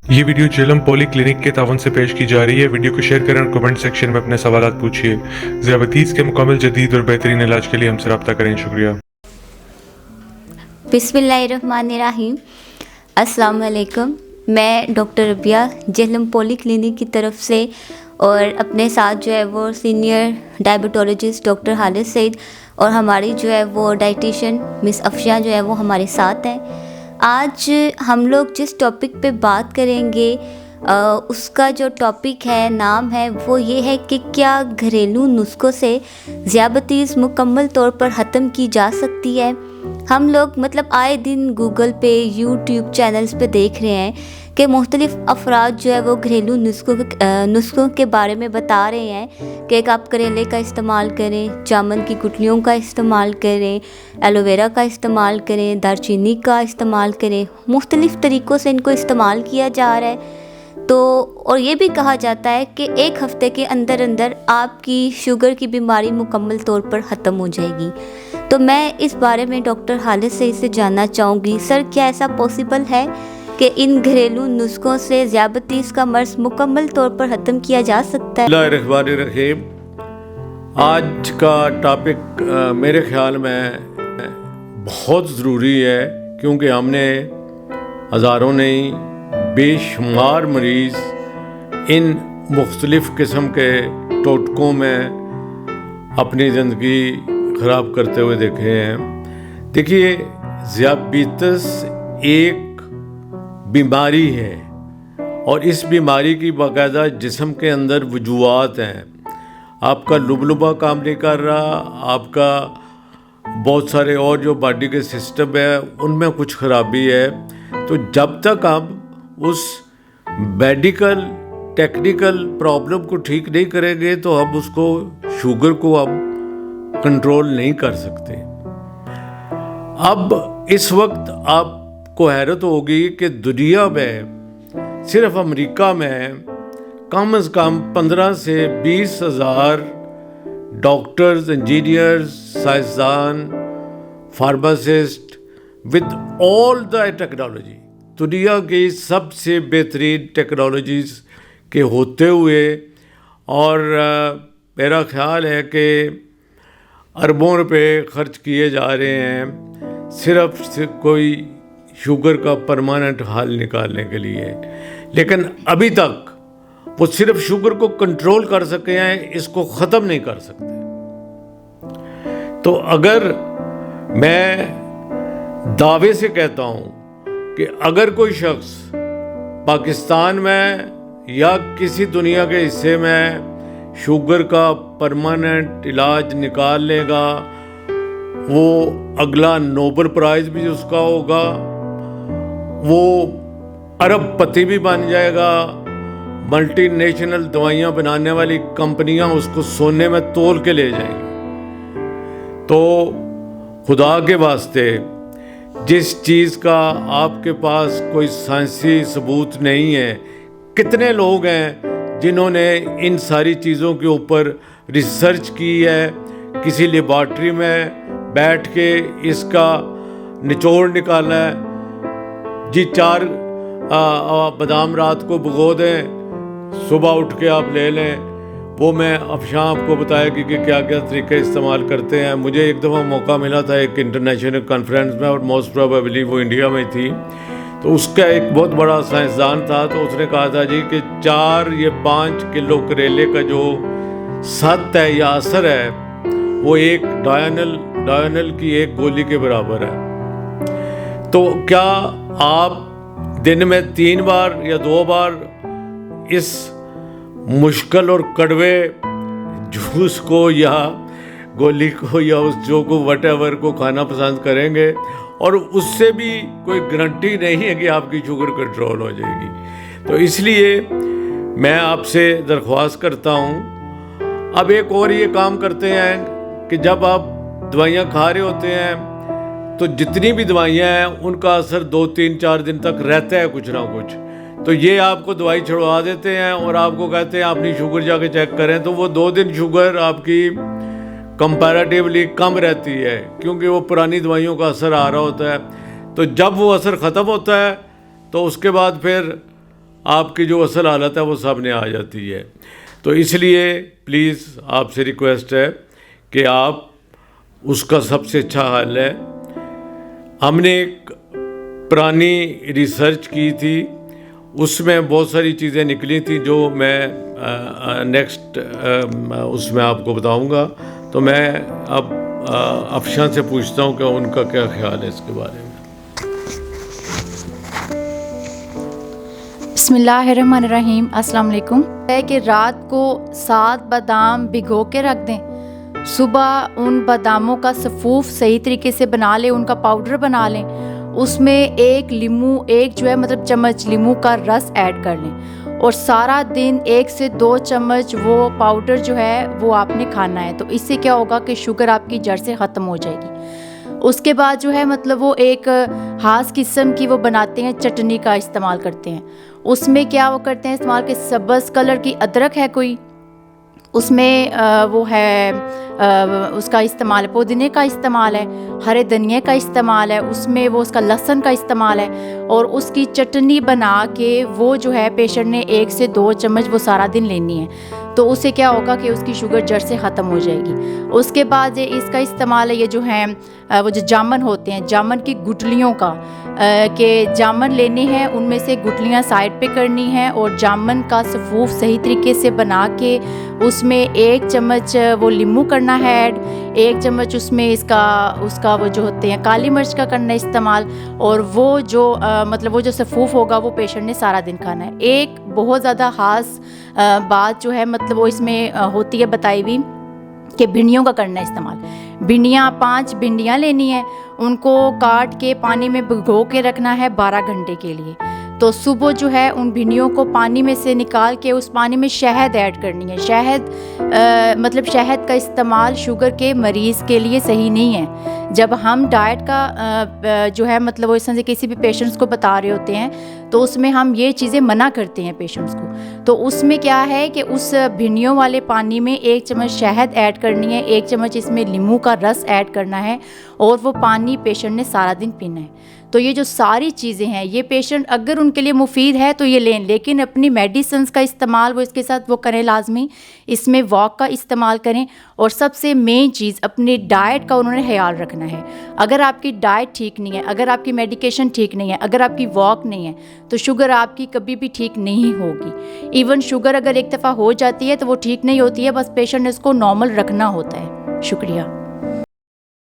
یہ ویڈیو جہلم پولی کلینک کے تعاون سے پیش کی جا رہی ہے۔ ویڈیو کو شیئر کریں اور کمنٹ سیکشن میں اپنے سوالات پوچھیے۔ ذیابیطیز کے مکمل جدید اور بہترین علاج کے لیے ہم سے رابطہ کریں۔ شکریہ۔ بسم اللہ الرحمن الرحیم۔ السلام علیکم۔ میں ڈاکٹر ربیہ جہلم پولی کلینک کی طرف سے اور اپنے ساتھ جو ہے وہ سینئر ڈائبٹولوجسٹ ڈاکٹر خالد سعید اور ہماری جو ہے وہ ڈائٹیشین مس افشاں جو ہے وہ ہمارے ساتھ ہیں۔ آج ہم لوگ جس ٹاپک پہ بات کریں گے اس کا جو ٹاپک ہے، نام ہے وہ یہ ہے کہ کیا گھریلو نسخوں سے ذیابیطیز مکمل طور پر ختم کی جا سکتی ہے۔ ہم لوگ آئے دن گوگل پہ یوٹیوب چینلز پہ دیکھ رہے ہیں کہ مختلف افراد جو ہے وہ گھریلو نسخوں کے بارے میں بتا رہے ہیں کہ آپ کریلے کا استعمال کریں، جامن کی گٹلیوں کا استعمال کریں، ایلو ویرا کا استعمال کریں، دار چینی کا استعمال کریں، مختلف طریقوں سے ان کو استعمال کیا جا رہا ہے۔ اور یہ بھی کہا جاتا ہے کہ ایک ہفتے کے اندر آپ کی شوگر کی بیماری مکمل طور پر ختم ہو جائے گی۔ تو میں اس بارے میں ڈاکٹر خالد سعید سے جاننا چاہوں گی، سر کیا ایسا پاسبل ہے کہ ان گھریلو نسخوں سے ذیابیطیز کا مرض مکمل طور پر ختم کیا جا سکتا ہے؟ بسم اللہ الرحمن الرحیم۔ آج کا ٹاپک میرے خیال میں بہت ضروری ہے، کیونکہ ہم نے ہزاروں نہیں بے شمار مریض ان مختلف قسم کے ٹوٹکوں میں اپنی زندگی خراب کرتے ہوئے دیکھے ہیں۔ دیکھیے، ذیابیطس ایک بیماری ہے اور اس بیماری کی باقاعدہ جسم کے اندر وجوہات ہیں۔ آپ کا لبلبہ کام نہیں کر رہا، آپ کا بہت سارے اور جو باڈی کے سسٹم ہے ان میں کچھ خرابی ہے۔ تو جب تک ہم اس میڈیکل ٹیکنیکل پرابلم کو ٹھیک نہیں کریں گے تو ہم اس کو شوگر کو ہم کنٹرول نہیں کر سکتے۔ اب اس وقت آپ کو حیرت ہوگی کہ دنیا میں صرف امریکہ میں کم از کم 15 سے 20 ہزار ڈاکٹرز، انجینئرز، سائنسدان، pharmacist with all the technology, دنیا کی سب سے بہترین ٹیکنالوجیز کے ہوتے ہوئے، اور میرا خیال ہے کہ اربوں روپے خرچ کیے جا رہے ہیں صرف کوئی شوگر کا پرماننٹ حل نکالنے کے لیے، لیکن ابھی تک وہ صرف شوگر کو کنٹرول کر سکے ہیں، اس کو ختم نہیں کر سکتے۔ تو اگر میں دعوے سے کہتا ہوں کہ اگر کوئی شخص پاکستان میں یا کسی دنیا کے حصے میں شوگر کا پرماننٹ علاج نکال لے گا، وہ اگلا نوبل پرائز بھی اس کا ہوگا، وہ ارب پتی بھی بن جائے گا، ملٹی نیشنل دوائیاں بنانے والی کمپنیاں اس کو سونے میں تول کے لے جائیں گی۔ تو خدا کے واسطے جس چیز کا آپ کے پاس کوئی سائنسی ثبوت نہیں ہے، کتنے لوگ ہیں جنہوں نے ان ساری چیزوں کے اوپر ریسرچ کی ہے، کسی لیبارٹری میں بیٹھ کے اس کا نچوڑ نکالا ہے، جی 4 بادام رات کو بھگو دیں، صبح اٹھ کے آپ لے لیں۔ وہ میں افشاں آپ کو بتایا کہ کیا کیا طریقے استعمال کرتے ہیں۔ مجھے ایک دفعہ موقع ملا تھا ایک انٹرنیشنل کانفرنس میں، اور موسٹ پروبیبلی وہ انڈیا میں تھی، تو اس کا ایک بہت بڑا سائنسدان تھا، تو اس نے کہا تھا جی کہ 4 یا 5 کلو کریلے کا جو ست ہے یا اثر ہے وہ ایک ڈائنل کی ایک گولی کے برابر ہے۔ تو کیا آپ دن میں 3 بار یا 2 بار اس مشکل اور کڑوے جوس کو یا گولی کو یا اس جو کو وٹ ایور کو کھانا پسند کریں گے؟ اور اس سے بھی کوئی گارنٹی نہیں ہے کہ آپ کی شوگر کنٹرول ہو جائے گی۔ تو اس لیے میں آپ سے درخواست کرتا ہوں، اب ایک اور یہ کام کرتے ہیں کہ جب آپ دوائیاں کھا رہے ہوتے ہیں تو جتنی بھی دوائیاں ہیں ان کا اثر 2 3 4 دن تک رہتا ہے کچھ نہ کچھ، تو یہ آپ کو دوائی چھڑوا دیتے ہیں اور آپ کو کہتے ہیں اپنی شوگر جا کے چیک کریں، تو وہ 2 دن شوگر آپ کی کمپیریٹیولی کم رہتی ہے، کیونکہ وہ پرانی دوائیوں کا اثر آ رہا ہوتا ہے۔ تو جب وہ اثر ختم ہوتا ہے تو اس کے بعد پھر آپ کی جو اصل حالت ہے وہ سامنے آ جاتی ہے. تو اس لیے پلیز آپ سے ریکویسٹ ہے کہ آپ اس کا سب سے اچھا حل ہے. ہم نے ایک پرانی ریسرچ کی تھی, اس میں بہت ساری چیزیں نکلی تھیں جو میں نیکسٹ اس میں آپ کو بتاؤں گا. تو میں اب افشاں سے پوچھتا ہوں کہ ان کا کیا خیال ہے اس کے بارے میں. بسم اللہ الرحمن الرحیم. السلام علیکم. ہے کہ رات کو 7 بادام بھگو کے رکھ دیں, صبح ان باداموں کا سفوف صحیح طریقے سے بنا لیں, ان کا پاؤڈر بنا لیں, اس میں ایک لیمو, ایک جو ہے مطلب چمچ لیمو کا رس ایڈ کر لیں, اور سارا دن 1 سے 2 چمچ وہ پاؤڈر جو ہے وہ آپ نے کھانا ہے. تو اس سے کیا ہوگا کہ شوگر آپ کی جڑ سے ختم ہو جائے گی. اس کے بعد جو ہے مطلب وہ ایک خاص قسم کی وہ بناتے ہیں, چٹنی کا استعمال کرتے ہیں. اس میں کیا وہ کرتے ہیں استعمال کہ سبز کلر کی ادرک ہے کوئی, اس میں وہ ہے اس کا استعمال ہے, پودینے کا استعمال ہے, ہرے دھنیے کا استعمال ہے, اس میں وہ اس کا لہسن کا استعمال ہے, اور اس کی چٹنی بنا کے وہ جو ہے پیشنٹ نے 1 سے 2 چمچ وہ سارا دن لینی ہے. تو اس سے کیا ہوگا کہ اس کی شوگر جڑ سے ختم ہو جائے گی. اس کے بعد اس کا استعمال ہے یہ جو ہیں وہ جو جامن ہوتے ہیں, جامن کی گٹلیوں کا, کہ جامن لینے ہیں, ان میں سے گٹلیاں سائڈ پہ کرنی ہیں, اور جامن کا سفوف صحیح طریقے سے بنا کے اس میں 1 چمچ وہ لیمو کرنا ہے ایڈ, 1 چمچ اس میں اس کا وہ جو ہوتے ہیں کالی مرچ کا کرنا ہے استعمال, اور وہ جو مطلب وہ جو سفوف ہوگا وہ پیشنٹ نے سارا دن کھانا ہے. ایک بہت زیادہ خاص بات جو ہے مطلب وہ اس میں ہوتی ہے بتائی ہوئی کہ بھنڈیوں کا کرنا ہے استعمال. بھنڈیاں 5 بھنڈیاں لینی ہیں, ان کو کاٹ کے پانی میں بھگو کے رکھنا ہے 12 گھنٹے کے لیے. تو صبح جو ہے ان بھنڈیوں کو پانی میں سے نکال کے اس پانی میں شہد ایڈ کرنی ہے. شہد مطلب شہد کا استعمال شوگر کے مریض کے لیے صحیح نہیں ہے. جب ہم ڈائٹ کا جو ہے مطلب وہ اس طرح سے کسی بھی پیشنٹس کو بتا رہے ہوتے ہیں تو اس میں ہم یہ چیزیں منع کرتے ہیں پیشنٹس کو. تو اس میں کیا ہے کہ اس بھنڈیوں والے پانی میں 1 چمچ شہد ایڈ کرنی ہے, 1 چمچ اس میں لیمو کا رس ایڈ کرنا ہے, اور وہ پانی پیشنٹ نے سارا دن پینا ہے. تو یہ جو ساری چیزیں ہیں یہ پیشنٹ اگر ان کے لیے مفید ہے تو یہ لیں, لیکن اپنی میڈیسنز کا استعمال وہ اس کے ساتھ وہ کریں لازمی. اس میں واک کا استعمال کریں, اور سب سے مین چیز اپنی ڈائٹ کا انہوں نے خیال رکھنا ہے. اگر آپ کی ڈائٹ ٹھیک نہیں ہے, اگر آپ کی میڈیکیشن ٹھیک نہیں ہے, اگر آپ کی واک نہیں ہے, تو شوگر آپ کی کبھی بھی ٹھیک نہیں ہوگی. ایون شوگر اگر ایک دفعہ ہو جاتی ہے تو وہ ٹھیک نہیں ہوتی ہے, بس پیشنٹ نے اس کو نارمل رکھنا ہوتا ہے. شکریہ.